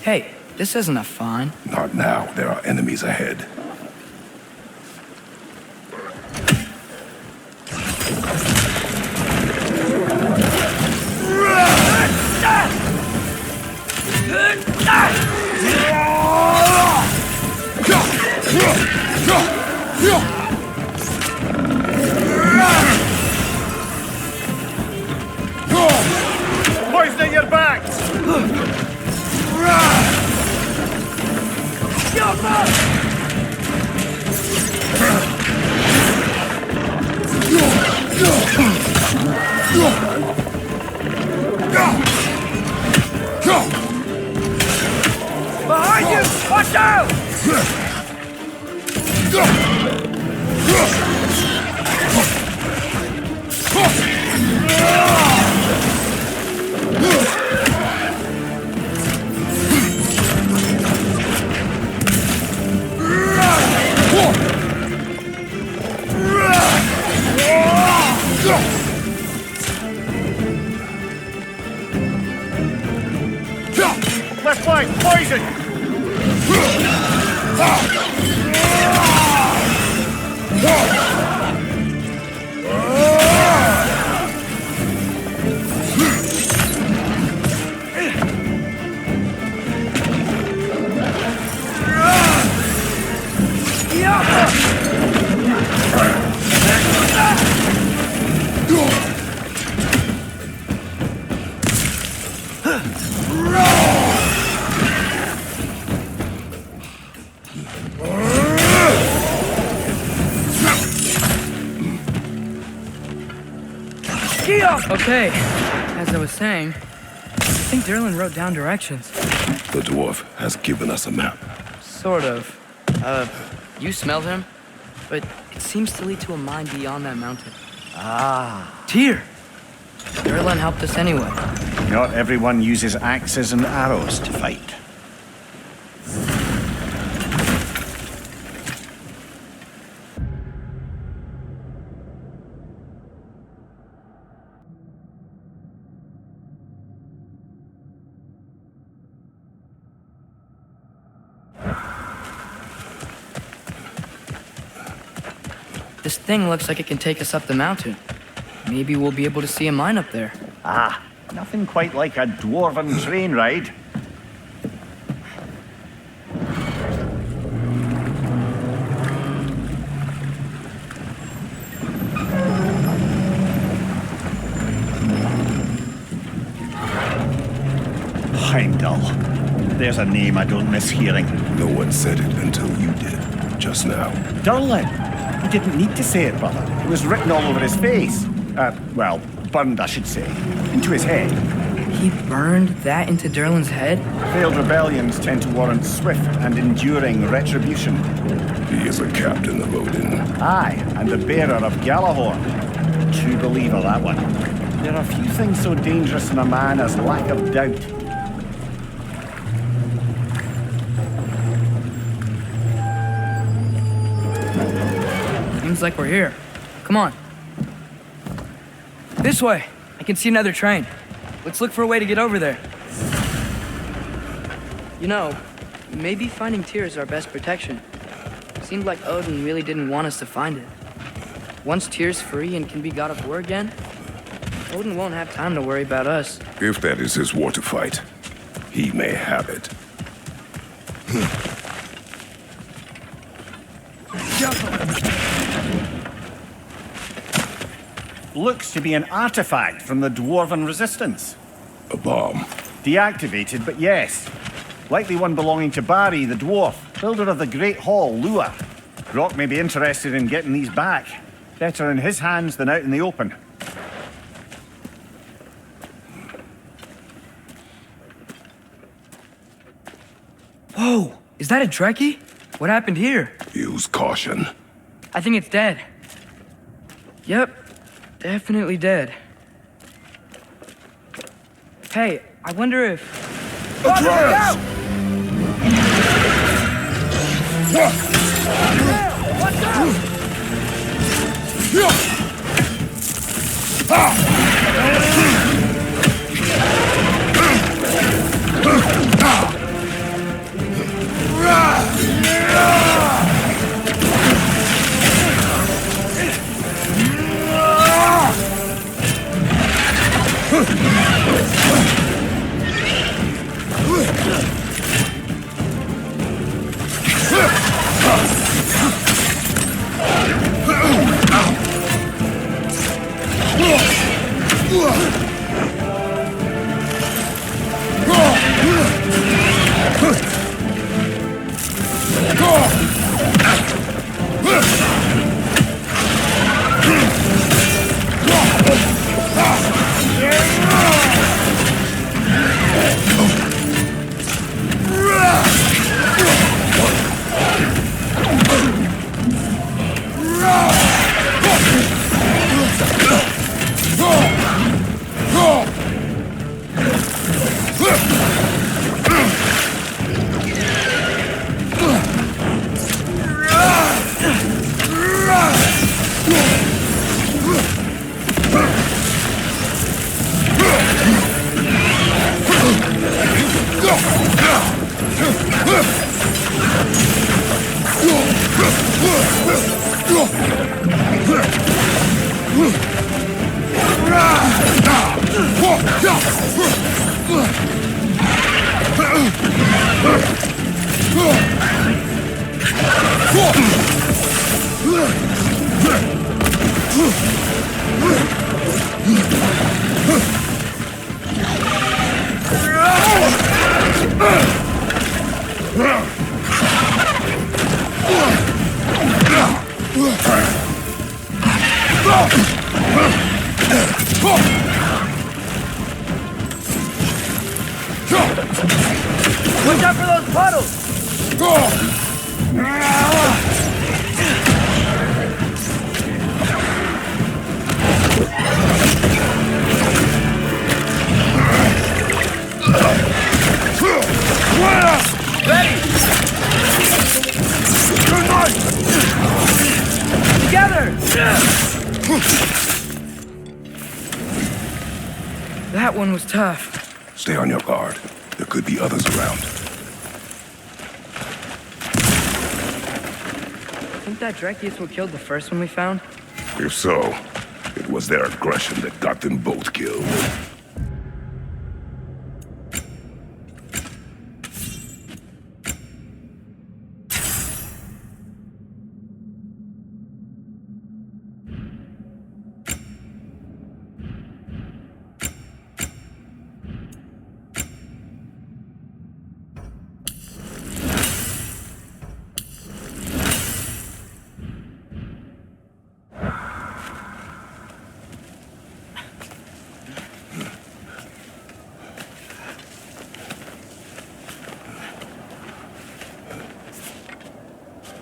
Hey, this isn't a fine. Not now. There are enemies ahead. Poisoning your back! Behind you! Watch out! Left flank, poison! Okay, as I was saying, I think Derlin wrote down directions. The dwarf has given us a map. Sort of. You smell him? But it seems to lead to a mine beyond that mountain. Ah. Tyr! Derlin helped us anyway. Not everyone uses axes and arrows to fight. This thing looks like it can take us up the mountain. Maybe we'll be able to see a mine up there. Ah, nothing quite like a dwarven train ride. Heimdall. There's a name I don't miss hearing. No one said it until you did, just now. Derlin. He didn't need to say it, brother. It was written all over his face. Well, burned, I should say. Into his head. He burned that into Derlin's head? Failed rebellions tend to warrant swift and enduring retribution. He is a captain of Odin. Aye, and the bearer of Galahorn. True believer, that one. There are few things so dangerous in a man as lack of doubt. Seems like we're here. Come on. This way. I can see another train. Let's look for a way to get over there. You know, maybe finding Tyr is our best protection. Seemed like Odin really didn't want us to find it. Once Tyr's free and can be god of war again, Odin won't have time to worry about us. If that is his war to fight, he may have it. Looks to be an artifact from the Dwarven Resistance. A bomb. Deactivated, but yes. Likely one belonging to Barry, the dwarf, builder of the Great Hall, Lua. Rock may be interested in getting these back. Better in his hands than out in the open. Whoa! Is that a Trekkie? What happened here? Use caution. I think it's dead. Yep. Definitely dead. Hey, I wonder if... Atreus! Watch out for those puddles! Ready! Good night! Together! That one was tough. Stay on your guard. There could be others around. Think that Drekius what killed the first one we found? If so, it was their aggression that got them both killed.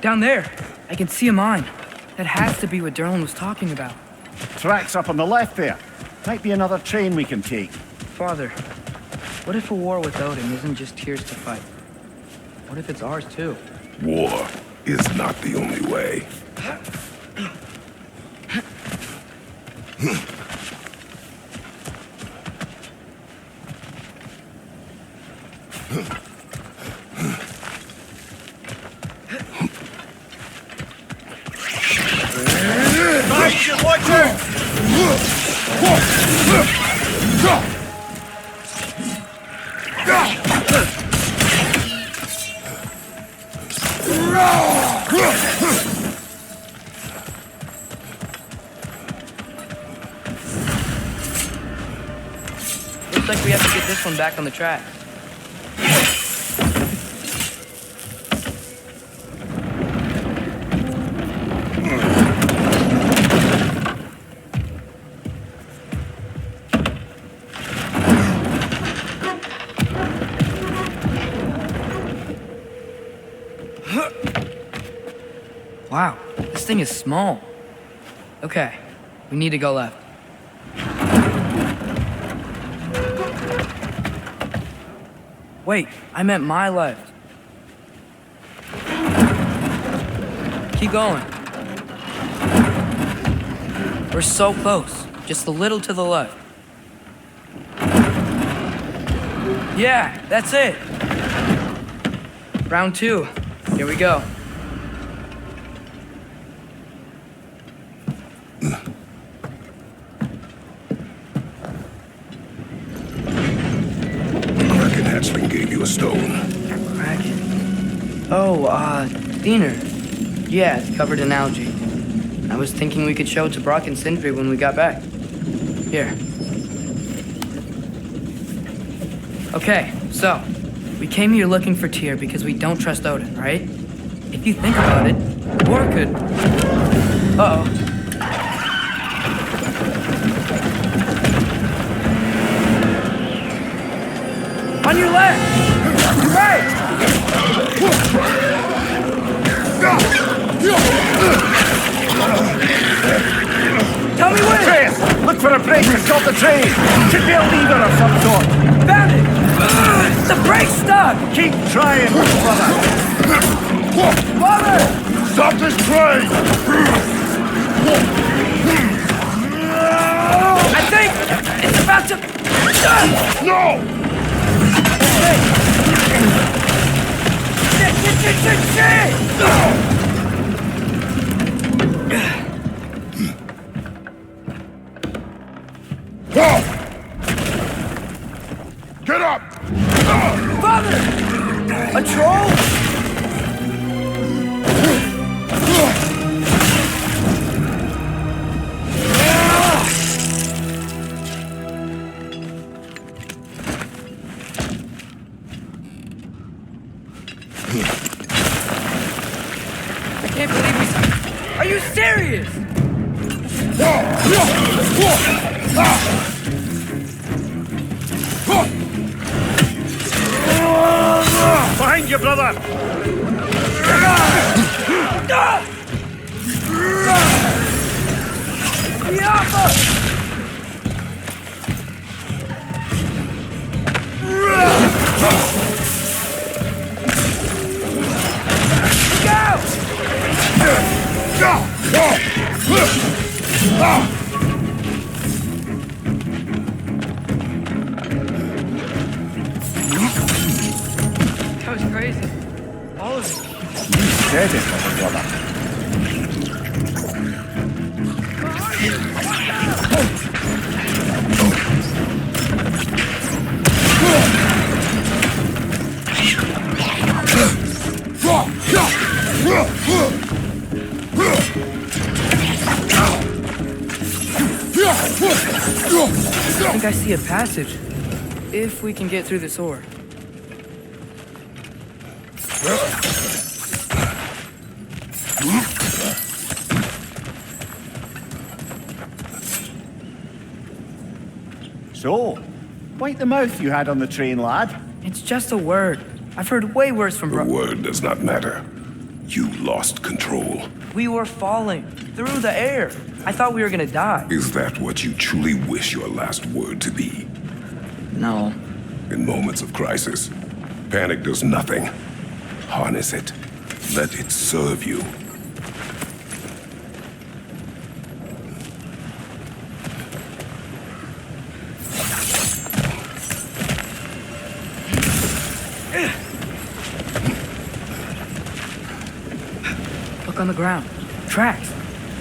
Down there, I can see a mine. That has to be what Derlin was talking about. Tracks up on the left there. Might be another train we can take. Father, what if a war with Odin isn't just Tyr's to fight? What if it's ours too? War is not the only way. Looks like we have to get this one back on the track. Wow, this thing is small. Okay, we need to go left. Wait, I meant my left. Keep going. We're so close, just a little to the left. Yeah, that's it. Round 2, here we go. Hatchling gave you a stone. Kraken. Oh, Diener. Yeah, it's covered in algae. I was thinking we could show it to Brock and Sindri when we got back. Here. Okay, so, we came here looking for Tyr because we don't trust Odin, right? If you think about it, war could... Uh-oh. On your left! Right! Tell me when! Chris, look for a brake to stop the train! Should be a lever of some sort! Found it! The brake's stuck! Keep trying, brother! Father! Stop this train! I think it's about to... No! Shit! Whoa! Get up! Father! A troll? I can't believe we... Are you serious? Whoa! found you, brother! That was crazy. All of it. Said it, little brother. I think I see a passage. If we can get through this ore. So, quite the mouth you had on the train, lad. It's just a word. I've heard way worse from The word does not matter. You lost control. We were falling through the air. I thought we were gonna die. Is that what you truly wish your last word to be? No. In moments of crisis, panic does nothing. Harness it. Let it serve you. Look on the ground. Tracks.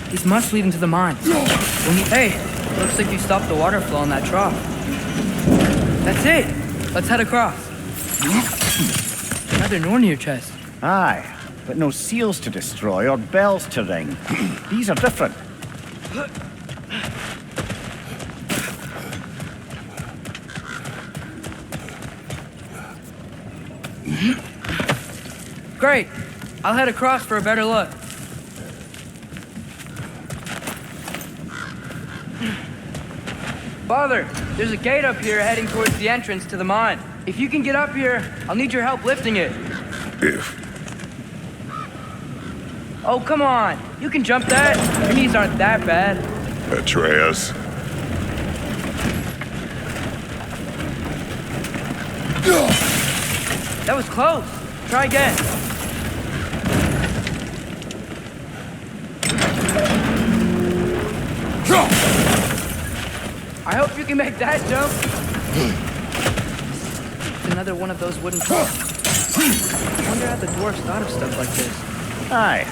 These must lead into the mine. Hey, looks like you stopped the water flow in that trough. That's it. Let's head across. Another Nornir chest. Aye, but no seals to destroy or bells to ring. These are different. Great. I'll head across for a better look. Father, there's a gate up here heading towards the entrance to the mine. If you can get up here, I'll need your help lifting it. If Oh, come on. You can jump that. Your knees aren't that bad. Atreus. That was close. Try again. I hope you can make that jump. It's another one of those wooden planks. I wonder how the dwarves thought of stuff like this. Aye,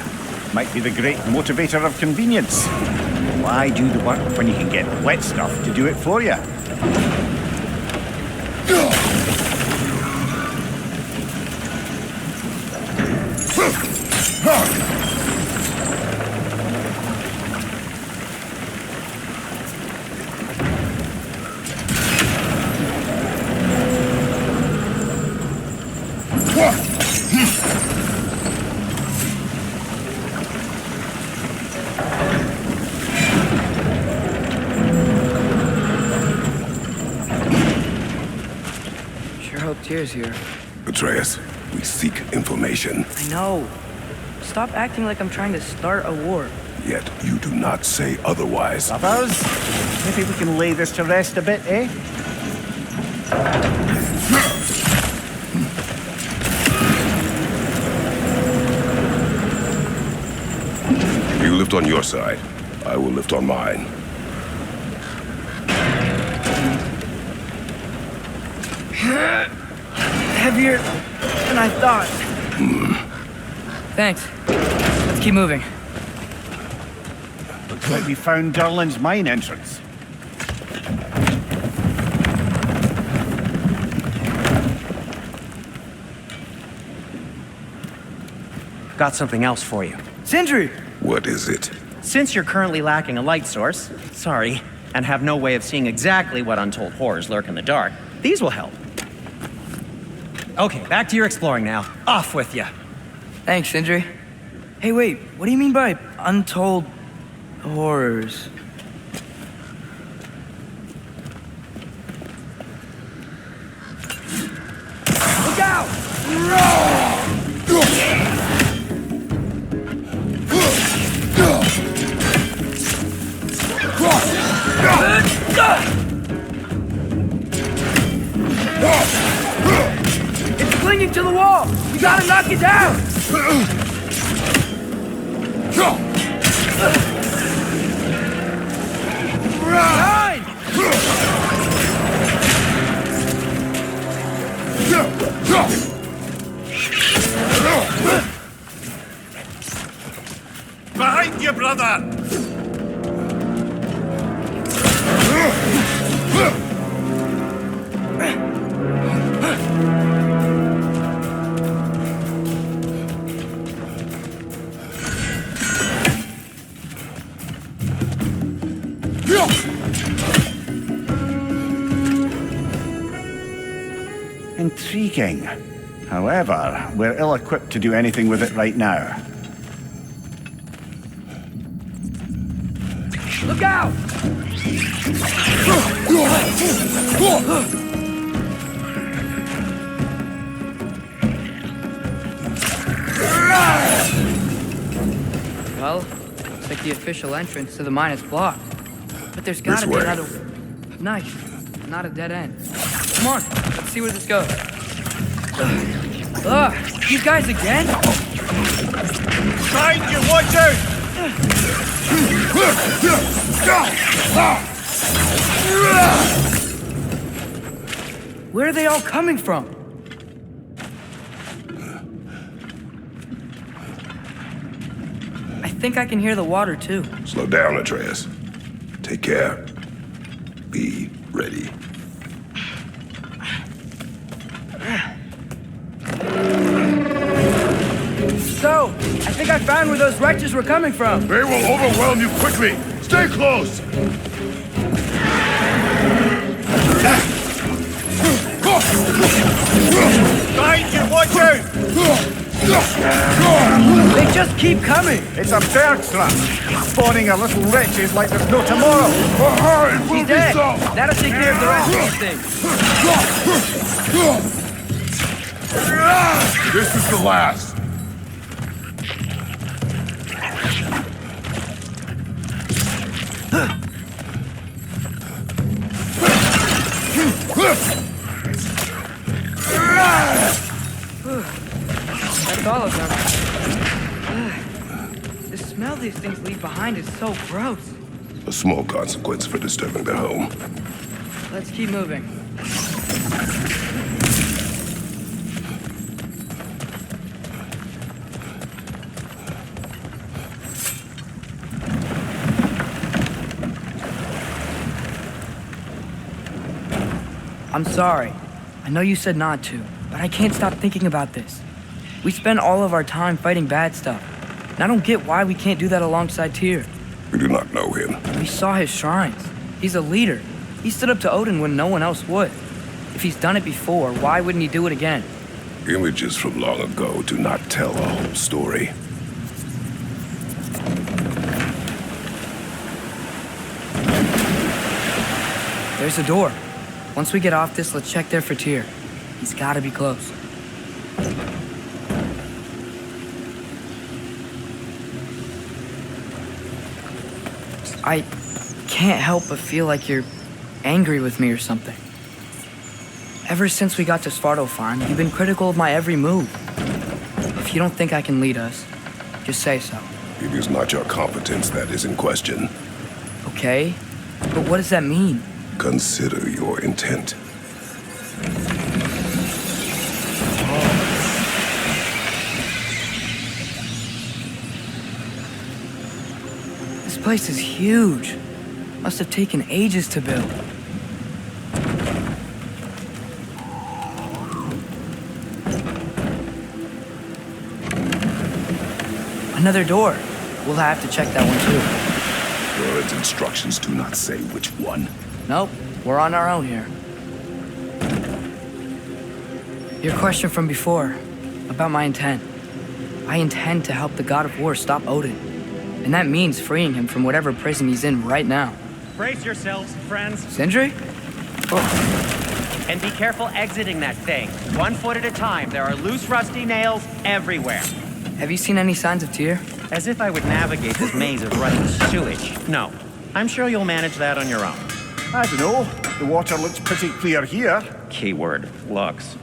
might be the great motivator of convenience. Why do the work when you can get wet stuff to do it for you? Sure hope Tyr's here. Atreus, we seek information. I know. Stop acting like I'm trying to start a war. Yet you do not say otherwise. Others? Maybe we can lay this to rest a bit, eh? You lift on your side. I will lift on mine. Heavier than I thought. Thanks. Let's keep moving. Looks like we found Durlin's mine entrance. Got something else for you. Sindri! What is it? Since you're currently lacking a light source, sorry, and have no way of seeing exactly what untold horrors lurk in the dark, these will help. Okay, back to your exploring now. Off with ya. Thanks, Sindri. Hey, wait, what do you mean by untold horrors? Look out! to the wall! You gotta knock it down! Behind! Behind you, brother! Intriguing. However, we're ill-equipped to do anything with it right now. Look out! Well, looks like the official entrance to the mine is blocked. But there's gotta This be way. another... Nice. Not a dead end. Come on, let's see where this goes. Ugh, you guys again? Behind you, watch out! Where are they all coming from? I think I can hear the water too. Slow down, Atreus. Take care. Be ready. So, I think I found where those wretches were coming from. They will overwhelm you quickly. Stay close. Behind you, watch out! They just keep coming. It's a bird trap, spawning a little wretches like there's no tomorrow. He's dead. That'll take care of the rest of these things. This is the last. That's all of them. The smell these things leave behind is so gross. A small consequence for disturbing their home. Let's keep moving. I'm sorry. I know you said not to, but I can't stop thinking about this. We spend all of our time fighting bad stuff, and I don't get why we can't do that alongside Tyr. We do not know him. We saw his shrines. He's a leader. He stood up to Odin when no one else would. If he's done it before, why wouldn't he do it again? Images from long ago do not tell a whole story. There's a door. Once we get off this, let's check there for Tyr. He's gotta be close. I can't help but feel like you're angry with me or something. Ever since we got to Svartalfheim, you've been critical of my every move. If you don't think I can lead us, just say so. It is not your competence that is in question. Okay? But what does that mean? Consider your intent. This place is huge. Must have taken ages to build. Another door. We'll have to check that one too. Word's instructions do not say which one. Nope, we're on our own here. Your question from before, about my intent. I intend to help the god of war stop Odin. And that means freeing him from whatever prison he's in right now. Brace yourselves, friends, Sindri? and be careful exiting that thing. 1 foot at a time. There are loose, rusty nails everywhere. Have you seen any signs of Tyr? As if I would navigate this maze of running sewage. No. I'm sure you'll manage that on your own. I don't know. The water looks pretty clear here. Keyword, looks.